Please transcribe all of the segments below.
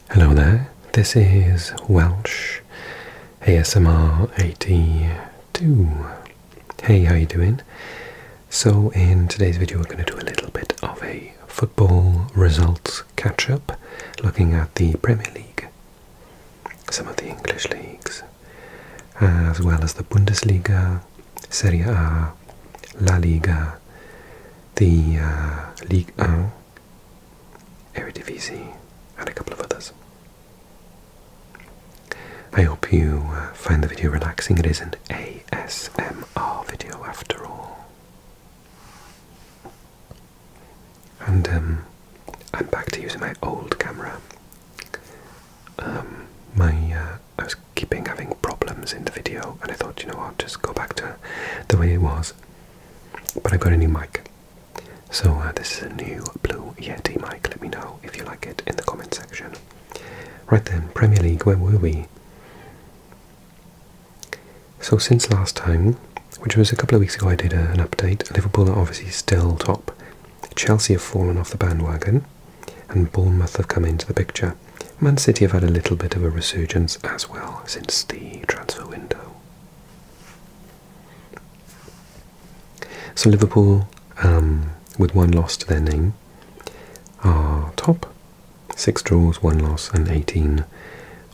Hello there, this is Welsh ASMR 82. Hey, how you doing? So in today's video we're going to do a little bit of a football results catch-up, looking at the Premier League, some of the English leagues, as well as the Bundesliga, Serie A, La Liga, the Ligue 1, Eredivisie, and a couple of others. I hope you find the video relaxing. It is an ASMR video after all. And I'm back to using my old camera. I was having problems in the video, and I thought, you know what, just go back to the way it was. But I've got a new mic. So this is a new Blue Yeti mic. Let me know if you like it in the comment section. Right then, Premier League, where were we? So since last time, which was a couple of weeks ago, I did an update. Liverpool are obviously still top. Chelsea have fallen off the bandwagon, and Bournemouth have come into the picture. Man City have had a little bit of a resurgence as well since the transfer window. So Liverpool, with one loss to their name, are top. 6 draws, 1 loss and 18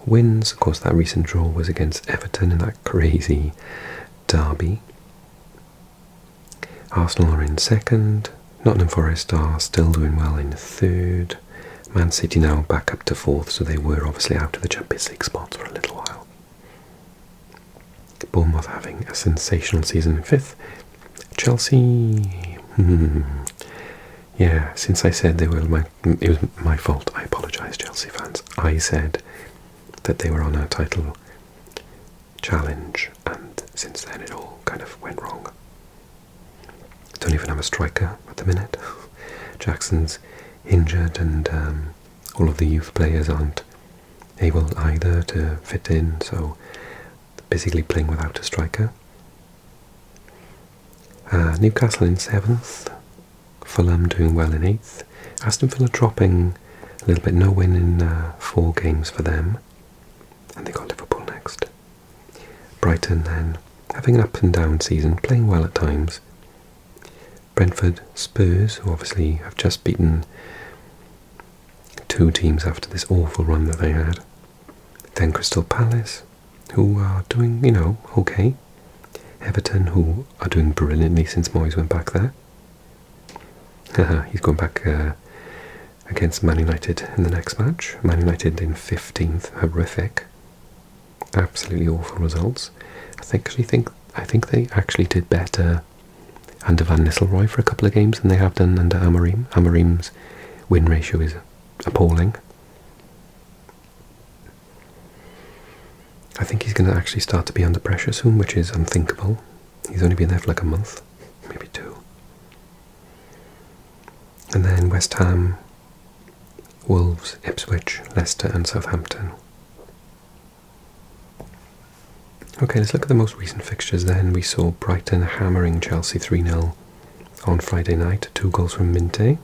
wins. Of course, that recent draw was against Everton in that crazy derby. Arsenal are in second. Nottingham Forest are still doing well in third. Man City now back up to fourth, so they were obviously out of the Champions League spots for a little while. Bournemouth having a sensational season in fifth. Chelsea, yeah, since I said they were it was my fault. I apologise, Chelsea fans. I said that they were on a title challenge, and since then it all kind of went wrong. Don't even have a striker at the minute. Jackson's injured, and all of the youth players aren't able either to fit in, so basically playing without a striker. Newcastle in 7th, Fulham doing well in 8th, Aston Villa dropping a little bit, no win in 4 games for them, and they got Liverpool next. Brighton then having an up and down season, playing well at times. Brentford, Spurs, who obviously have just beaten 2 teams after this awful run that they had. Then Crystal Palace, who are doing, okay. Everton, who are doing brilliantly since Moyes went back there. He's going back against Man United in the next match. Man United in 15th, horrific. Absolutely awful results. I think they actually did better under Van Nistelrooy for a couple of games than they have done under Amorim. Amorim's win ratio is appalling. I think he's going to actually start to be under pressure soon, which is unthinkable. He's only been there for like a month, maybe 2. And then West Ham, Wolves, Ipswich, Leicester and Southampton. Okay, let's look at the most recent fixtures then. We saw Brighton hammering Chelsea 3-0 on Friday night, 2 goals from Minte.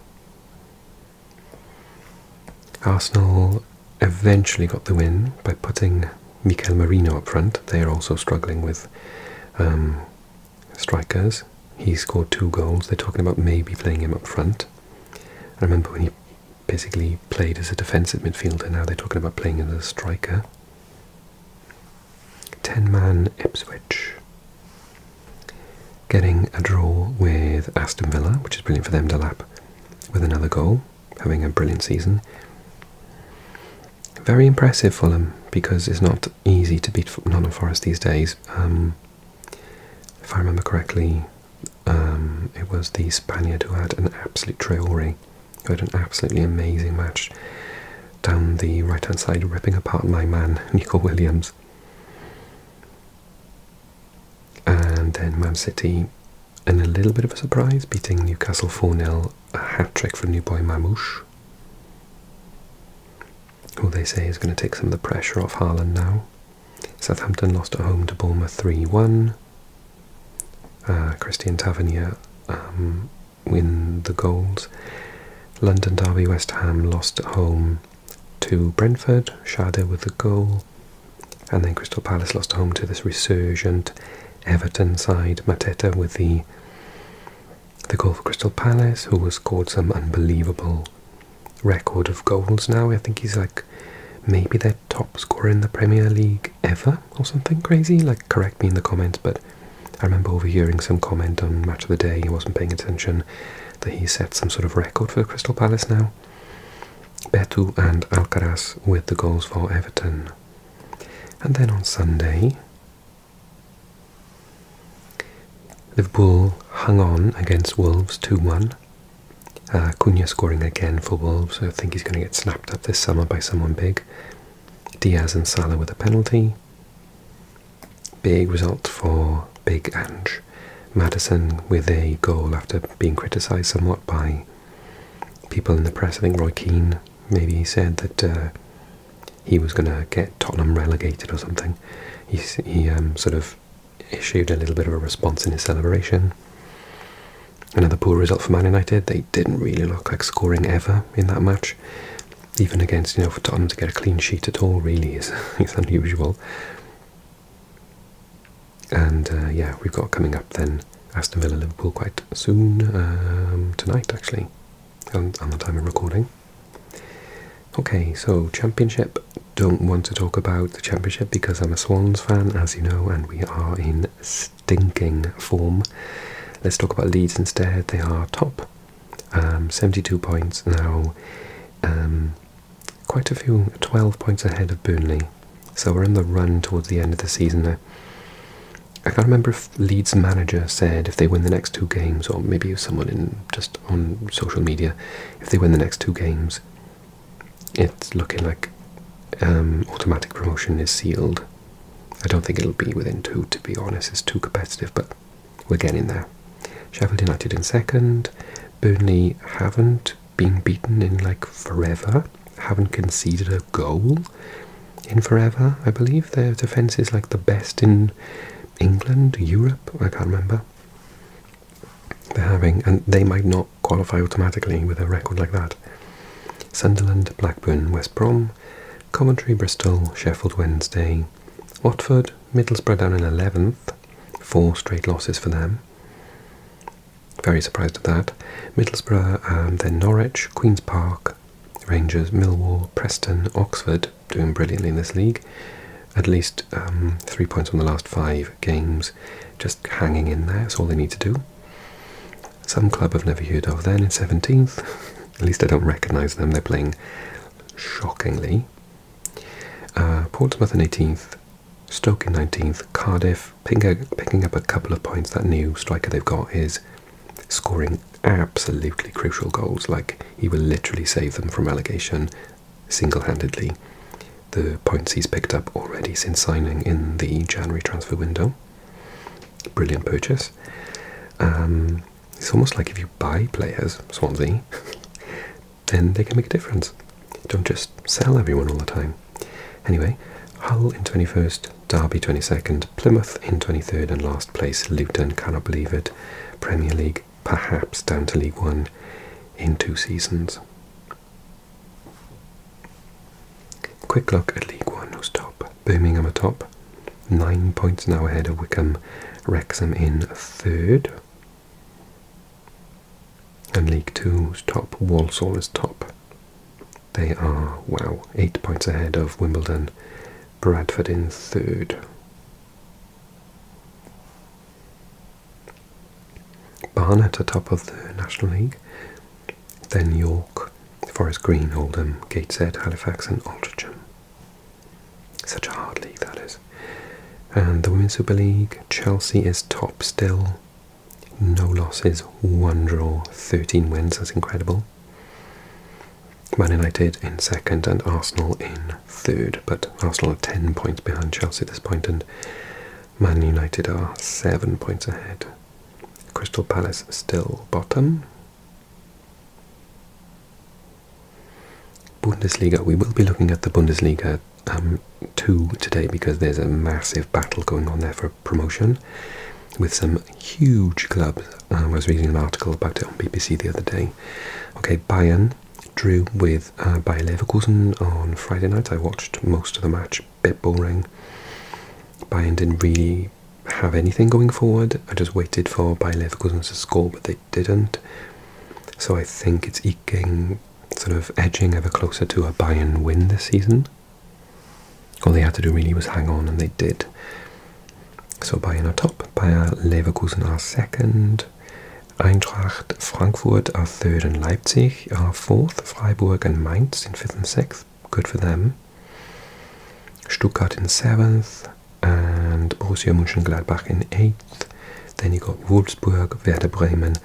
Arsenal eventually got the win by putting Mikel Merino up front. They are also struggling with strikers. He scored 2 goals. They're talking about maybe playing him up front. I remember when he basically played as a defensive midfielder, now they're talking about playing him as a striker. 10-man Ipswich getting a draw with Aston Villa, which is brilliant for them. Delap with another goal, having a brilliant season. Very impressive Fulham, because it's not easy to beat Nottingham Forest these days. If I remember correctly, it was the Spaniard who had an absolute Traore, who had an absolutely amazing match down the right-hand side, ripping apart my man, Nico Williams. And then Man City, in a little bit of a surprise, beating Newcastle 4-0, a hat-trick from new boy Mamouche, who they say is going to take some of the pressure off Haaland now. Southampton lost at home to Bournemouth 3-1. Christian Tavernier win the goals. London derby, West Ham lost at home to Brentford, Schade with the goal. And then Crystal Palace lost home to this resurgent Everton side. Mateta with the goal for Crystal Palace, who has scored some unbelievable record of goals now. I think he's like maybe their top scorer in the Premier League ever or something crazy. Like, correct me in the comments, but I remember overhearing some comment on Match of the Day, he wasn't paying attention, that he set some sort of record for Crystal Palace now. Betu and Alcaraz with the goals for Everton. And then on Sunday, Liverpool hung on against Wolves 2-1. Cunha scoring again for Wolves. I think he's going to get snapped up this summer by someone big. Diaz and Salah with a penalty. Big result for Big Ange. Maddison with a goal after being criticised somewhat by people in the press. I think Roy Keane maybe said that he was going to get Tottenham relegated or something. He sort of issued a little bit of a response in his celebration. Another poor result for Man United. They didn't really look like scoring ever in that match. Even against, for Tottenham to get a clean sheet at all really is unusual. And yeah, we've got coming up then Aston Villa Liverpool quite soon, tonight actually, on the time of recording. Okay, so Championship. Don't want to talk about the Championship because I'm a Swans fan, as you know, and we are in stinking form. Let's talk about Leeds instead. They are top, 72 points now, quite a few, 12 points ahead of Burnley. So we're in the run towards the end of the season now. I can't remember if Leeds' manager said if they win the next 2 games, or maybe someone just on social media, if they win the next 2 games, it's looking like automatic promotion is sealed. I don't think it'll be within 2, to be honest. It's too competitive, but we're getting there. Sheffield United in second. Burnley haven't been beaten in like forever. Haven't conceded a goal in forever, I believe. Their defence is like the best in England, Europe, I can't remember. And they might not qualify automatically with a record like that. Sunderland, Blackburn, West Brom, Coventry, Bristol, Sheffield Wednesday, Watford, Middlesbrough down in 11th, 4 straight losses for them. Very surprised at that. Middlesbrough, then Norwich, Queen's Park, Rangers, Millwall, Preston, Oxford, doing brilliantly in this league. At least 3 points from the last 5 games, just hanging in there, that's all they need to do. Some club I've never heard of then in 17th, at least I don't recognise them, they're playing shockingly. Portsmouth in 18th, Stoke in 19th, Cardiff picking up a couple of points. That new striker they've got is scoring absolutely crucial goals, like he will literally save them from relegation single-handedly. The points he's picked up already since signing in the January transfer window. Brilliant purchase. It's almost like if you buy players, Swansea, then they can make a difference. Don't just sell everyone all the time. Anyway, Hull in 21st, Derby 22nd, Plymouth in 23rd, and last place Luton. Cannot believe it. Premier League, perhaps down to League One in 2 seasons. Quick look at League One, who's top. Birmingham are top, 9 points now ahead of Wickham. Wrexham in 3rd. And League Two's top, Walsall is top. They are, 8 points ahead of Wimbledon. Bradford in 3rd. Barnet are top of the National League. Then York, Forest Green, Oldham, Gateshead, Halifax and Altrincham. Such a hard league that is. And the Women's Super League, Chelsea is top still. No losses, 1 draw, 13 wins, that's incredible. Man United in 2nd and Arsenal in 3rd, but Arsenal are 10 points behind Chelsea at this point, and Man United are 7 points ahead. Crystal Palace still bottom. Bundesliga, we will be looking at the Bundesliga 2 today because there's a massive battle going on there for promotion with some huge clubs. I was reading an article about it on BBC the other day. Okay, Bayern drew with Bayer Leverkusen on Friday night. I watched most of the match, bit boring. Bayern didn't really have anything going forward. I just waited for Bayer Leverkusen to score, but they didn't. So I think it's eking, sort of edging ever closer to a Bayern win this season. All they had to do really was hang on, and they did. So Bayern are top, Bayer Leverkusen are second, Eintracht Frankfurt are third, and Leipzig are fourth, Freiburg and Mainz in fifth and sixth, good for them. Stuttgart in seventh, and Borussia Mönchengladbach in eighth. Then you got Wolfsburg, Werder Bremen.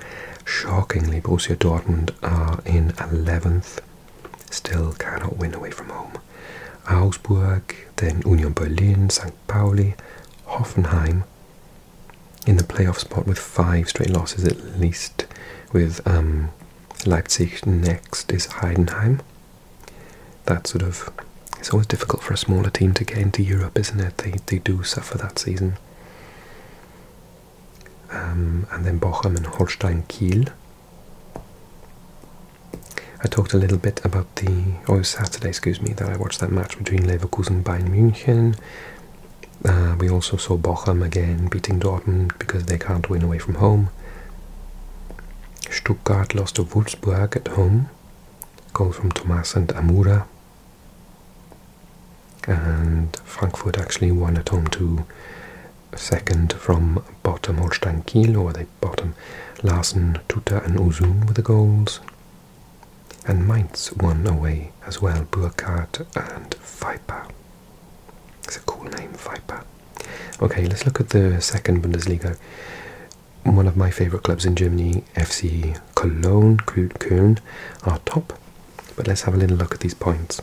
Shockingly, Borussia Dortmund are in 11th, still cannot win away from home. Augsburg, then Union Berlin, St. Pauli, Hoffenheim in the playoff spot with 5 straight losses at least, with Leipzig next is Heidenheim. That sort of, it's always difficult for a smaller team to get into Europe, isn't it? They do suffer that season. And then Bochum and Holstein Kiel. I talked a little bit about Saturday, that I watched that match between Leverkusen and Bayern München. We also saw Bochum again beating Dortmund because they can't win away from home. Stuttgart lost to Wolfsburg at home. Goal from Thomas and Amura. And Frankfurt actually won at home to second from bottom Holstein Kiel, or they bottom Larsen, Tuta and Uzun with the goals. And Mainz won away as well, Burkhardt and Viper. It's a cool name, Viper. Okay, let's look at the second Bundesliga. One of my favourite clubs in Germany, FC Köln, are top. But let's have a little look at these points.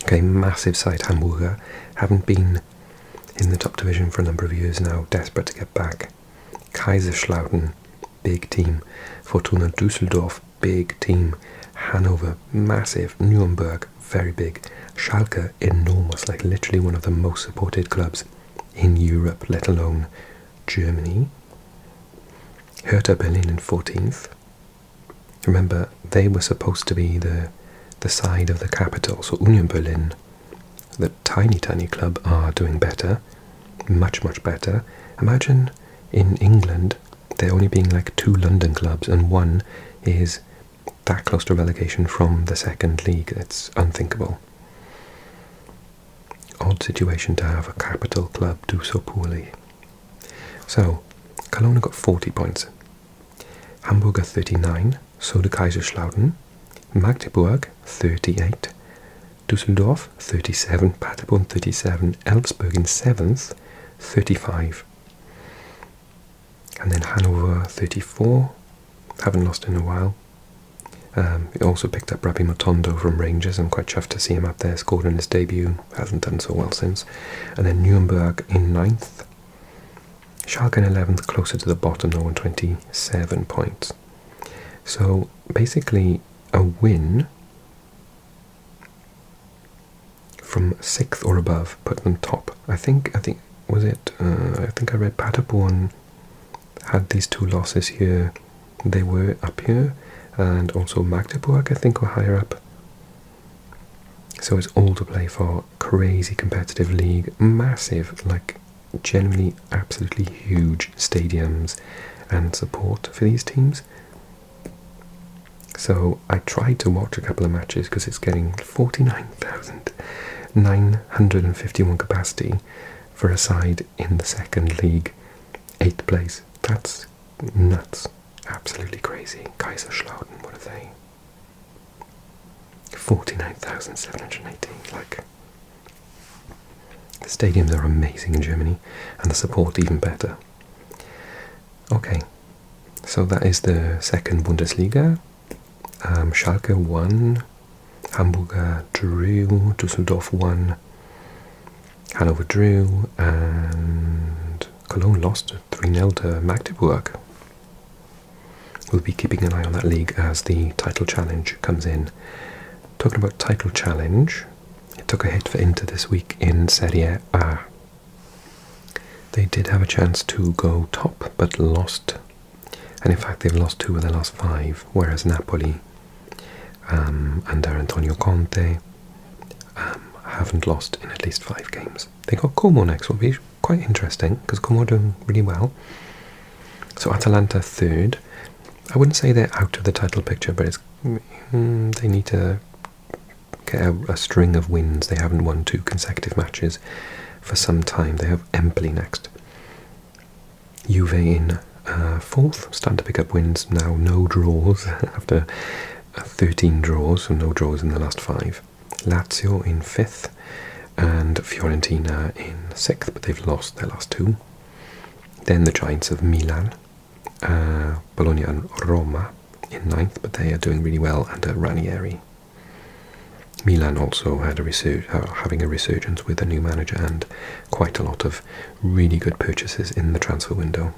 Okay, massive side Hamburger. Haven't been in the top division for a number of years now, desperate to get back. Kaiserslautern, big team. Fortuna Düsseldorf, big team. Hanover, massive. Nuremberg, very big. Schalke, enormous, like literally one of the most supported clubs in Europe, let alone Germany. Hertha Berlin in 14th. Remember, they were supposed to be the side of the capital, so Union Berlin, the tiny club, are doing better, much better. Imagine in England there only being like 2 London clubs and one is that close to relegation from the second league. It's unthinkable. Odd situation to have a capital club do so poorly. So Cologne got 40 points, Hamburger 39, so do Kaiserslautern, Magdeburg 38, Düsseldorf 37, Paderborn 37, Elfsberg in 7th 35, and then Hanover 34, haven't lost in a while. He also picked up Rabbi Matondo from Rangers. I'm quite chuffed to see him up there, scored in his debut, hasn't done so well since. And then Nuremberg in 9th, Schalke in 11th, closer to the bottom though, on 27 points. So basically a win from 6th or above put them top. I think was it? I think I read Paderborn had these 2 losses here. They were up here, and also Magdeburg I think were higher up. So it's all to play for. Crazy competitive league, massive, like genuinely absolutely huge stadiums and support for these teams. So I tried to watch a couple of matches because it's getting 49,951 capacity for a side in the second league, 8th place. That's nuts. Absolutely crazy. Kaiserslautern, what are they? 49,780. Like, the stadiums are amazing in Germany, and the support even better. Okay, so that is the second Bundesliga. Schalke won, Hamburger drew, Düsseldorf won, Hanover drew, and Cologne lost 3-0 to Magdeburg. We'll be keeping an eye on that league as the title challenge comes in. Talking about title challenge, it took a hit for Inter this week in Serie A. They did have a chance to go top, but lost. And in fact, they've lost 2 of their last 5, whereas Napoli under Antonio Conte, haven't lost in at least 5 games. They got Como next, will be quite interesting because Como are doing really well. So Atalanta third. I wouldn't say they're out of the title picture, but it's they need to get a string of wins. They haven't won 2 consecutive matches for some time. They have Empoli next. Juve in fourth, starting to pick up wins now. No draws after 13 draws, so no draws in the last 5. Lazio in 5th and Fiorentina in 6th, but they've lost their last 2. Then the giants of Milan, Bologna and Roma in 9th, but they are doing really well under Ranieri. Milan also had having a resurgence with a new manager and quite a lot of really good purchases in the transfer window.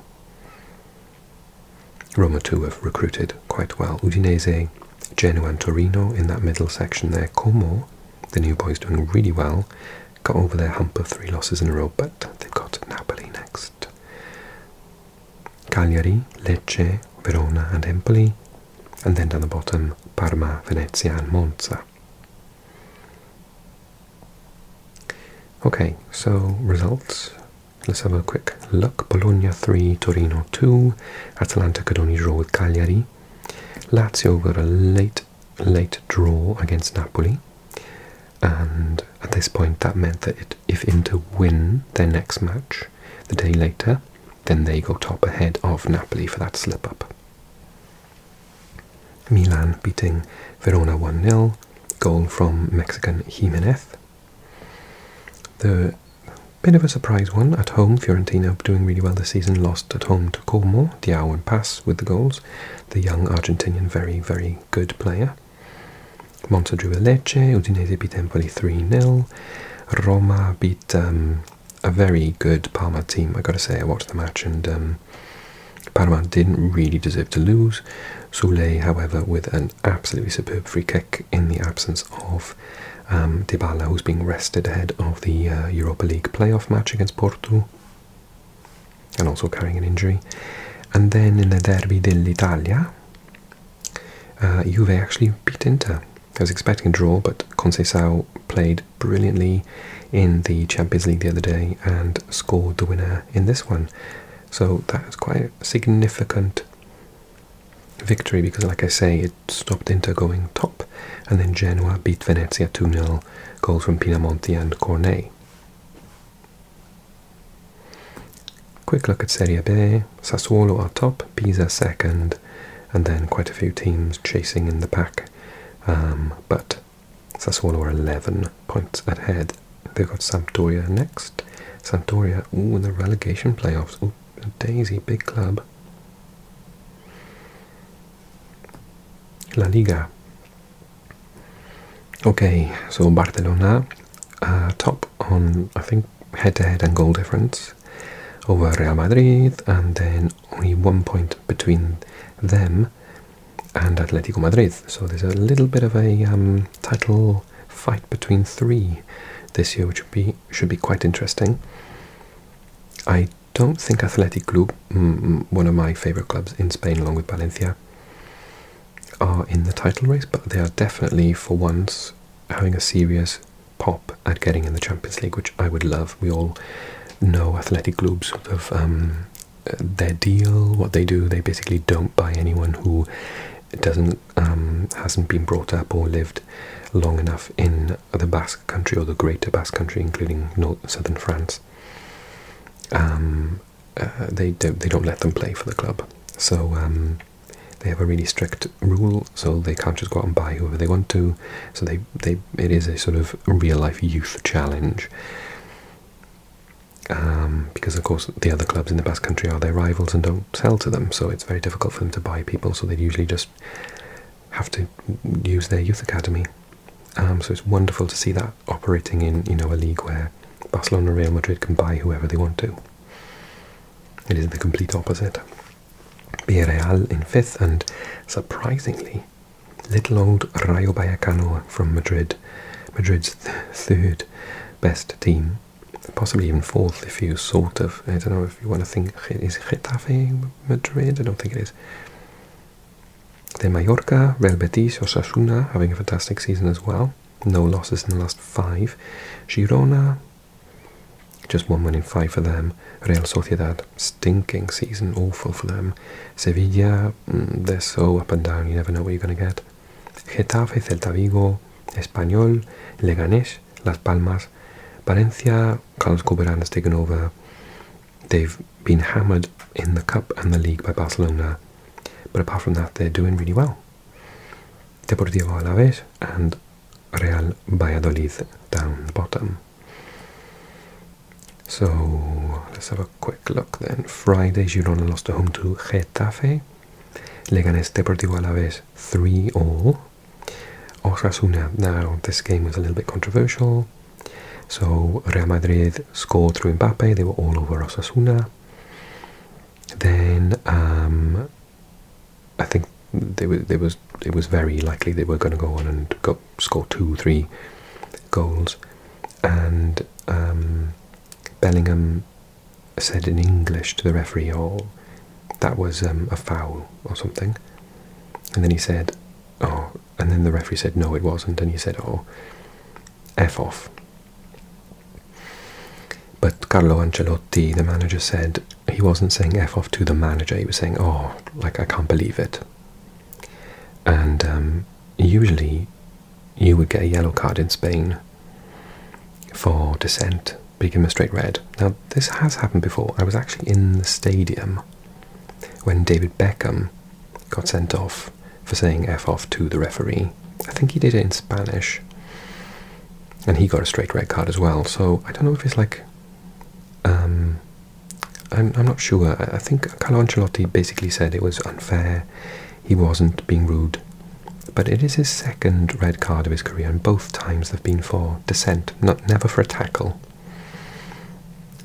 Roma too have recruited quite well. Udinese, Genoa and Torino in that middle section there. Como, the new boys, doing really well. Got over their hump of 3 losses in a row, but they've got Napoli next. Cagliari, Lecce, Verona and Empoli. And then down the bottom, Parma, Venezia and Monza. Okay, so results. Let's have a quick look. Bologna 3, Torino 2. Atalanta could only draw with Cagliari. Lazio got a late draw against Napoli. And at this point that meant that if Inter win their next match the day later, then they go top ahead of Napoli for that slip-up. Milan beating Verona 1-0. Goal from Mexican Jimenez. The bit of a surprise one at home, Fiorentina doing really well this season, lost at home to Como, Diao and Pass with the goals. The young Argentinian, very, very good player. Monza drew with Lecce, Udinese beat Empoli 3-0. Roma beat a very good Parma team, I gotta say. I watched the match and Parma didn't really deserve to lose. Soulé, however, with an absolutely superb free kick in the absence of Dybala, who's being rested ahead of the Europa League playoff match against Porto, and also carrying an injury. And then in the Derby dell'Italia, Juve actually beat Inter. I was expecting a draw, but Conceição played brilliantly in the Champions League the other day and scored the winner in this one. So that was quite a significant victory because, like I say, it stopped Inter going top, and then Genoa beat Venezia 2-0, goals from Pinamonti and Cornet. Quick look at Serie B. Sassuolo are top, Pisa second, and then quite a few teams chasing in the pack. But Sassuolo are 11 points ahead. They've got Sampdoria next. Sampdoria, in the relegation playoffs. Ooh, Daisy, big club. La Liga. Okay, so Barcelona top on, I think, head-to-head and goal difference over Real Madrid, and then only 1 point between them and Atletico Madrid. So there's a little bit of a title fight between 3 this year, which should be quite interesting. I don't think Athletic Club, one of my favourite clubs in Spain along with Valencia, are in the title race, but they are definitely for once having a serious pop at getting in the Champions League, which I would love. We all know Athletic Club sort of their deal, what they do. They basically don't buy anyone who hasn't been brought up or lived long enough in the Basque Country or the Greater Basque Country, including southern France. They don't let them play for the club, so they have a really strict rule, so they can't just go out and buy whoever they want to. So it is a sort of real life youth challenge, because of course the other clubs in the Basque Country are their rivals and don't sell to them, so it's very difficult for them to buy people, so they usually just have to use their youth academy. So it's wonderful to see that operating in a league where Barcelona and Real Madrid can buy whoever they want to. It is the complete opposite. Villarreal in 5th, and surprisingly, little old Rayo Vallecano from Madrid, Madrid's 3rd best team, possibly even 4th if you sort of, I don't know if you want to think, is Getafe Madrid? I don't think it is. Then Mallorca, Real Betis, Osasuna having a fantastic season as well. No losses in the last 5. Girona, just 1 win in 5 for them. Real Sociedad, stinking season, awful for them. Sevilla, they're so up and down, you never know what you're going to get. Getafe, Celta Vigo, Espanyol, Leganés, Las Palmas, Valencia. Carlos Corberán has taken over. They've been hammered in the Cup and the League by Barcelona, but apart from that, they're doing really well. Deportivo Alavés and Real Valladolid down the bottom. So let's have a quick look then. Friday, Girona lost at home to Getafe. Leganés Deportivo Alavés 3-3. Osasuna, now this game was a little bit controversial. So Real Madrid scored through Mbappe, they were all over Osasuna. Then I think it was very likely they were going to go on and score 2-3 goals. And Bellingham said in English to the referee, "Oh, that was a foul or something." And then he said, "Oh," and then the referee said, "No, it wasn't." And he said, "Oh, F off." But Carlo Ancelotti, the manager, said he wasn't saying F off to the manager, he was saying, "Oh, like, I can't believe it." And usually you would get a yellow card in Spain for dissent, but you give him a straight red. Now, this has happened before. I was actually in the stadium when David Beckham got sent off for saying F off to the referee. I think he did it in Spanish, and he got a straight red card as well. So I don't know if it's like... I'm not sure. I think Carlo Ancelotti basically said it was unfair, he wasn't being rude, but it is his second red card of his career, and both times they've been for dissent, never for a tackle.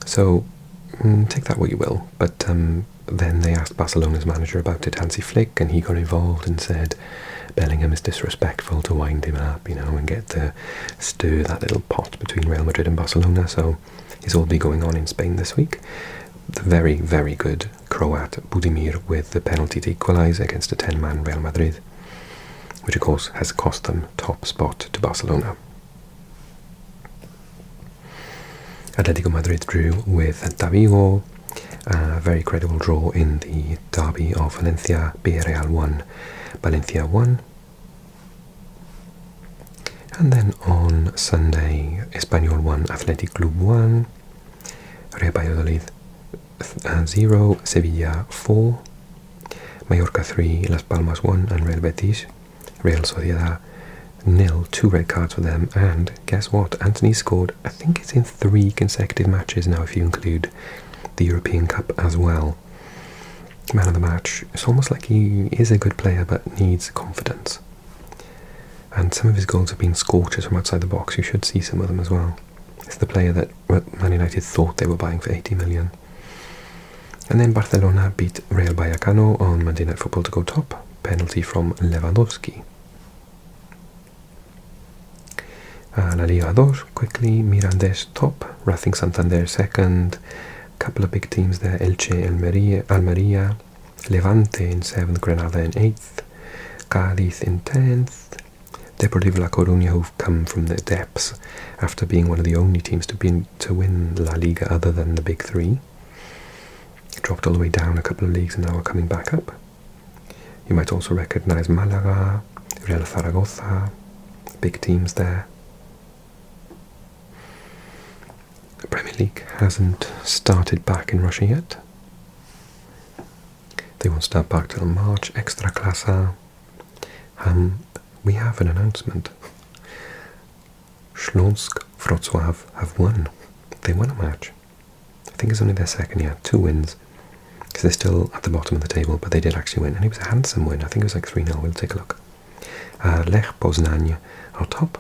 So take that what you will. But then they asked Barcelona's manager about it, Hansi Flick, and he got involved and said Bellingham is disrespectful to wind him up, and get to stir that little pot between Real Madrid and Barcelona. So it's all be going on in Spain this week. The very, very good Croat Budimir with the penalty to equalise against a 10-man Real Madrid, which of course has cost them top spot to Barcelona. Atletico Madrid drew with Celta Vigo, a very credible draw in the derby of Valencia. Villarreal 1, Valencia 1. And then on Sunday, Espanyol 1, Athletic Club 1, Real Valladolid 0, Sevilla 4, Mallorca 3, Las Palmas 1, and Real Betis, Real Sociedad 0, 2 red cards for them. And guess what? Anthony scored, I think it's in 3 consecutive matches now if you include the European Cup as well. Man of the match. It's almost like he is a good player but needs confidence. And some of his goals have been scorchers from outside the box. You should see some of them as well. It's the player that Man United thought they were buying for 80 million. And then Barcelona beat Real Vallecano on Monday Night Football to go top. Penalty from Lewandowski. La Liga 2, quickly, Mirandés top, Racing Santander second, couple of big teams there, Elche, Almería, Levante in 7th, Granada in 8th, Cádiz in 10th, Deportivo La Coruña, who've come from the depths after being one of the only teams to win La Liga other than the big 3. Dropped all the way down a couple of leagues and now are coming back up. You might also recognise Málaga, Real Zaragoza, big teams there. The Premier League hasn't started back in Russia yet. They won't start back till March. Ekstraklasa. We have an announcement. Śląsk Wrocław have won. They won a match. I think it's only their second year, 2 wins. Because they're still at the bottom of the table, but they did actually win. And it was a handsome win. I think it was like 3-0. We'll take a look. Lech Poznań are top.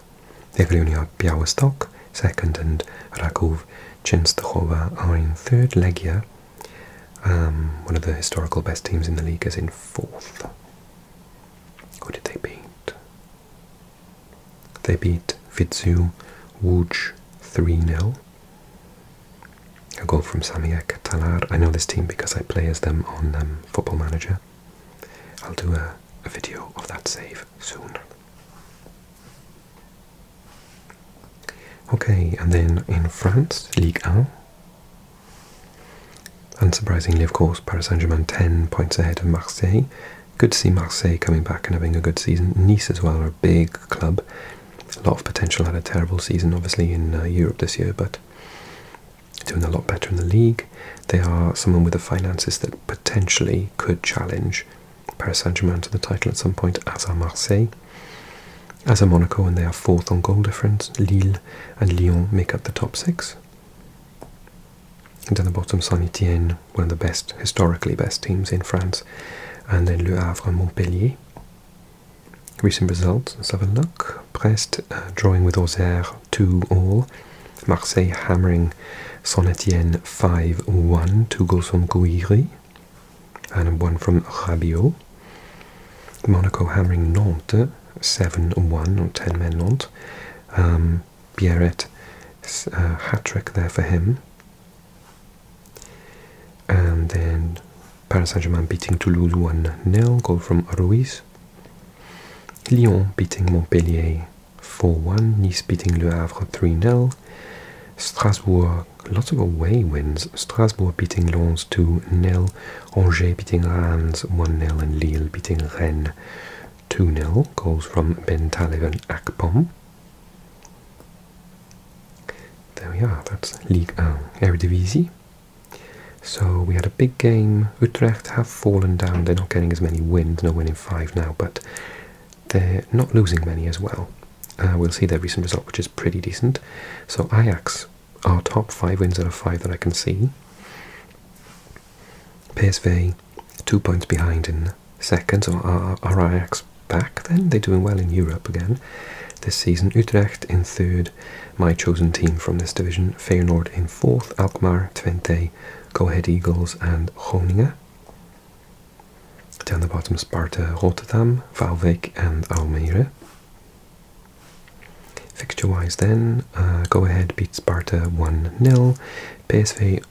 Jagiellonia Białystok second, and Raków Częstochowa are in 3rd. Legia, one of the historical best teams in the league, is in 4th. Who did they beat? They beat Widzew Łódź 3-0. A goal from Samiek Talar. I know this team because I play as them on Football Manager. I'll do a a video of that save soon. Okay, and then in France, Ligue 1. Unsurprisingly, of course, Paris Saint-Germain 10 points ahead of Marseille. Good to see Marseille coming back and having a good season. Nice as well are a big club. A lot of potential, had a terrible season obviously in Europe this year, but doing a lot better in the league. They are someone with the finances that potentially could challenge Paris Saint-Germain to the title at some point, as are Marseille. As are Monaco, and they are fourth on goal difference. Lille and Lyon make up the top six. And down the bottom, Saint-Etienne, one of the best, historically best teams in France. And then Le Havre, Montpellier. Recent results, let's have a look. Brest drawing with Auxerre 2-2. Marseille hammering Saint-Etienne 5-1. 2 goals from Gouiri and 1 from Rabiot. Monaco hammering Nantes 7-1 on 10-men Nantes. Pierret, hat-trick there for him. And then Paris Saint-Germain beating Toulouse 1-0, goal from Ruiz. Lyon beating Montpellier 4-1, Nice beating Le Havre 3-0. Strasbourg, lots of away wins. Strasbourg beating Lens 2-0, Angers beating Reims 1-0, and Lille beating Rennes 2-0, goals from Ben Taleb and Akpom. There we are, that's Ligue 1. Eredivisie. So we had a big game. Utrecht have fallen down. They're not getting as many wins. No winning 5 now, but they're not losing many as well. We'll see their recent result, which is pretty decent. So Ajax are top 5 wins out of 5 that I can see. PSV 2 points behind in second. So are Ajax back then? They're doing well in Europe again this season. Utrecht in third, my chosen team from this division. Feyenoord in fourth, Alkmaar, Twente, Go Ahead Eagles and Groningen. Down the bottom, Sparta, Rotterdam, Waalwijk and Almere. Fixture-wise then, Go Ahead beat Sparta 1-0. PSV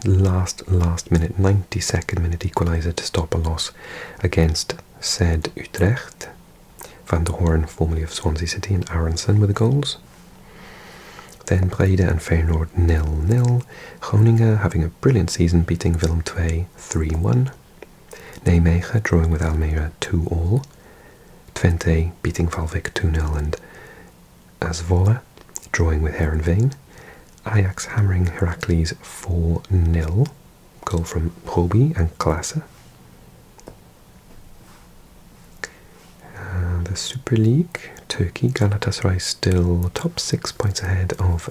last minute, 92nd minute equaliser to stop a loss against said Utrecht. Van der Hoorn, formerly of Swansea City, and Aronson with the goals. Then Breda and Feyenoord 0-0. Groningen having a brilliant season, beating Willem II 3-1. Nijmegen drawing with Almere 2-2. Twente beating Waalwijk 2-0, and Zwolle drawing with Heerenveen. Ajax hammering Heracles 4-0. Goal from Proby and Klaassen. The Super League, Turkey, Galatasaray still top 6 points ahead of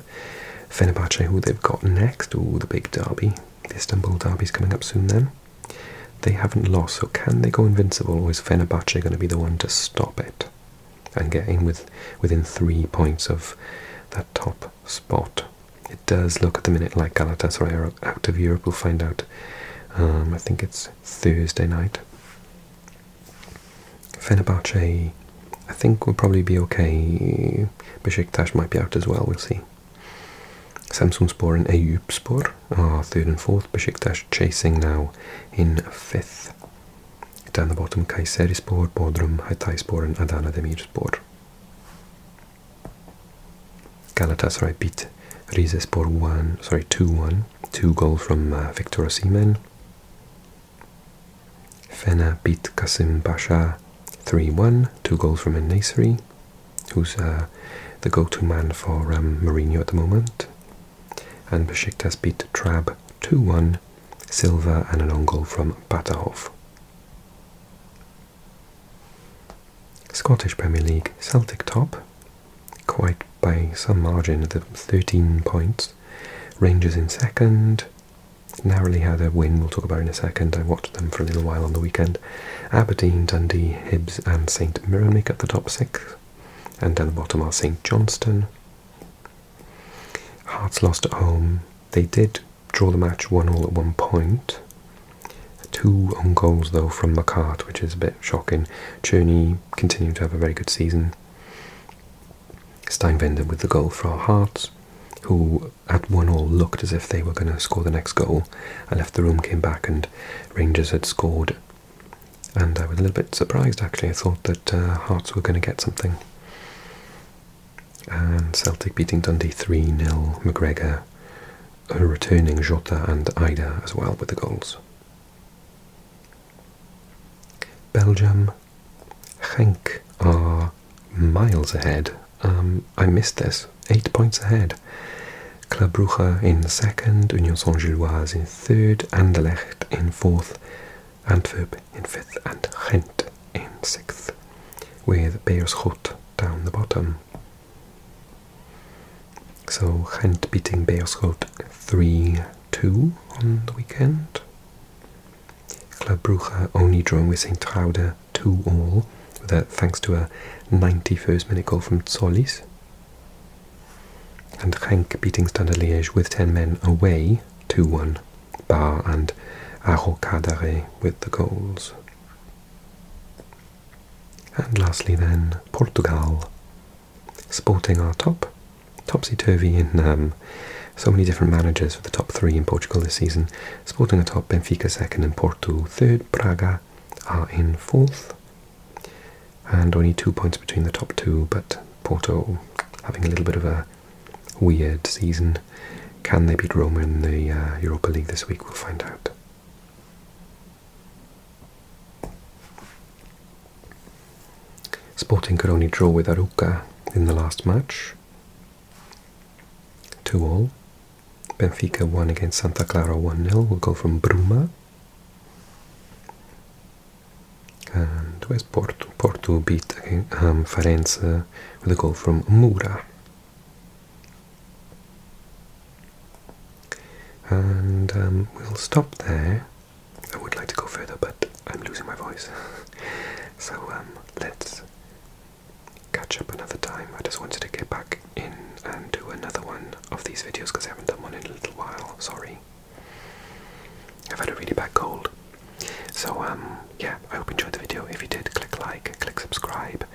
Fenerbahce, who they've got next. Ooh, the big derby. The Istanbul derby's coming up soon then. They haven't lost, so can they go invincible, or is Fenerbahce going to be the one to stop it and get in within 3 points of that top spot? It does look at the minute like Galatasaray are out of Europe. We'll find out. I think it's Thursday night. Fenerbahce, I think, will probably be okay. Besiktas might be out as well, we'll see. Samsunspor and Eyüpspor are third and fourth. Besiktas chasing now in fifth. Down the bottom, Kayserispor, Bodrum, Hatayspor and Adana Demirspor. Galatasaray beat Rizespor 2-1. 2 goals from Victor Osimhen. Fena beat Kasim Pasha 3-1, 2 goals from En-Nesyri, who's the go-to man for Mourinho at the moment. And Besiktas beat Trab 2-1, Silva and an own goal from Batahov. Scottish Premier League, Celtic top, quite by some margin, at 13 points. Rangers in second, narrowly had a win, we'll talk about it in a second. I watched them for a little while on the weekend. Aberdeen, Dundee, Hibs and St Mirren make up the top 6. And down the bottom are St Johnstone. Hearts lost at home. They did draw the match 1-1 at one point. 2 own goals though from McCart, which is a bit shocking. Cherney continued to have a very good season. Steinwender with the goal for our Hearts, who at 1-1 looked as if they were going to score the next goal. I left the room, came back, and Rangers had scored And I was a little bit surprised actually. I thought that Hearts were going to get something. And Celtic beating Dundee 3-0. McGregor returning Jota and Ida as well with the goals. Belgium, Genk are miles ahead. I missed this. 8 points ahead. Club Brugge in second, Union Saint-Gilloise in third, Anderlecht in fourth, Antwerp in fifth, and Gent in sixth, with Beerschot down the bottom. So Gent beating Beerschot 3-2 on the weekend. Club Brugge only drawing with St. Truide 2-2, thanks to a 91st minute goal from Solis. And Genk beating Standard Liège with 10 men away 2-1. Bar and Arrocadare with the goals. And lastly then, Portugal. Sporting our topsy-turvy in so many different managers for the top three in Portugal this season. Sporting are top, Benfica second and Porto third. Braga are in fourth. And only 2 points between the top two, but Porto having a little bit of a weird season. Can they beat Roma in the Europa League this week? We'll find out. Sporting could only draw with Arouca in the last match. 2-2. Benfica won against Santa Clara 1-0. We'll go from Bruma. And where's Porto? Porto beat Farense with a goal from Moura. And we'll stop there. I would like to go further, but I'm losing my voice. So let's catch up another time. I just wanted to get back in and do another one of these videos because I haven't done one in a little while. Sorry. I've had a really bad cold. So yeah, I hope you enjoyed the video. If you did, click like, click subscribe,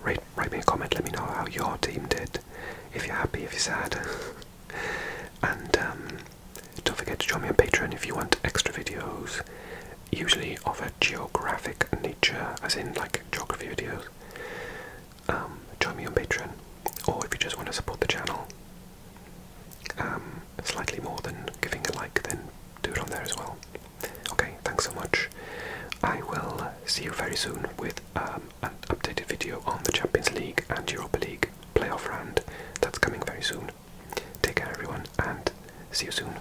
write me a comment, let me know how your team did. If you're happy, if you're sad. And don't forget to join me on Patreon if you want extra videos, usually of a geographic nature, as in like geography videos. Join me on Patreon, or if you just want to support the channel slightly more than giving a like, then do it on there as well. Okay, thanks so much. I will see you very soon with an updated video on the Champions League and Europa League playoff round. That's coming very soon. Take care everyone, and see you soon.